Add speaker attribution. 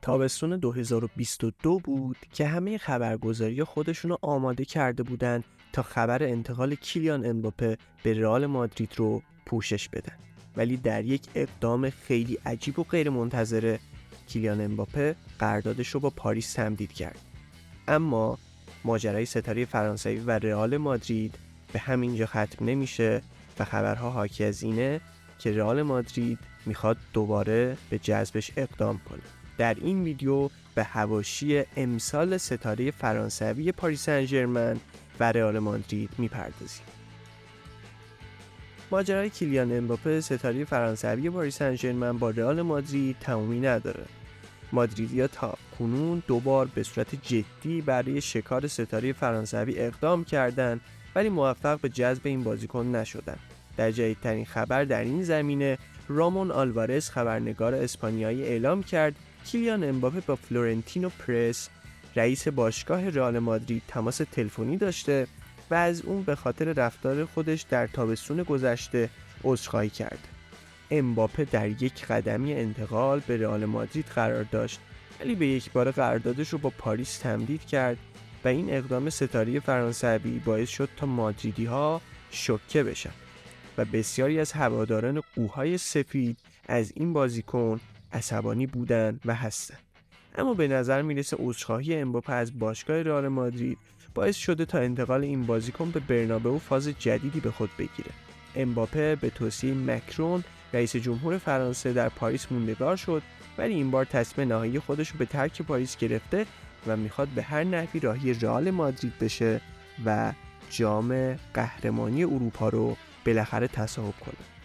Speaker 1: تابستون 2022 بود که همه خبرگزاری خودشونو آماده کرده بودن تا خبر انتقال کیلیان امباپه به رئال مادرید رو پوشش بدن. ولی در یک اقدام خیلی عجیب و غیر منتظره کیلیان امباپه قراردادش رو با پاریس تمدید کرد. اما ماجرای ستاره فرانسوی و رئال مادرید به همینجا ختم نمیشه و خبرها حاکی از اینه که رئال مادرید میخواد دوباره به جذبش اقدام کنه. در این ویدیو به حواشی امسال ستاره فرانسوی پاریس سن ژرمن و رئال مادرید میپردازیم. ماجرای کیلیان امباپه ستاره فرانسوی پاریس سن ژرمن با رئال مادرید تمومی نداره. مادریدیا تا کنون دوبار به صورت جدی برای شکار ستاره فرانسوی اقدام کردند ولی موفق به جذب این بازیکن نشدند. در جدیدترین خبر در این زمینه رامون آلوارز خبرنگار اسپانیایی اعلام کرد کیلیان امباپه با فلورنتینو پرس رئیس باشگاه رئال مادرید تماس تلفنی داشته و از اون به خاطر رفتار خودش در تابستون گذشته عذرخواهی کرد. امباپه در یک قدمی انتقال به رئال مادرید قرار داشت ولی به یک بار قراردادش رو با پاریس تمدید کرد و این اقدام ستاره فرانسوی باعث شد تا مادریدی ها شوکه بشن و بسیاری از هواداران قوهای سفید از این بازیکن عصبانی بودند و هستند. اما به نظر میرسه عذرخواهی امباپه از باشگاه رئال مادرید باعث شده تا انتقال این بازیکن به برنابئو فاز جدیدی به خود بگیره. امباپه به توصیه مکرون رئیس جمهور فرانسه در پاریس موندگار شد ولی این بار تصمیم نهایی خودش رو به ترک پاریس گرفته و میخواد به هر نحوی راهی رئال مادرید بشه و جام قهرمانی اروپا رو بالاخره تصاحب کنه.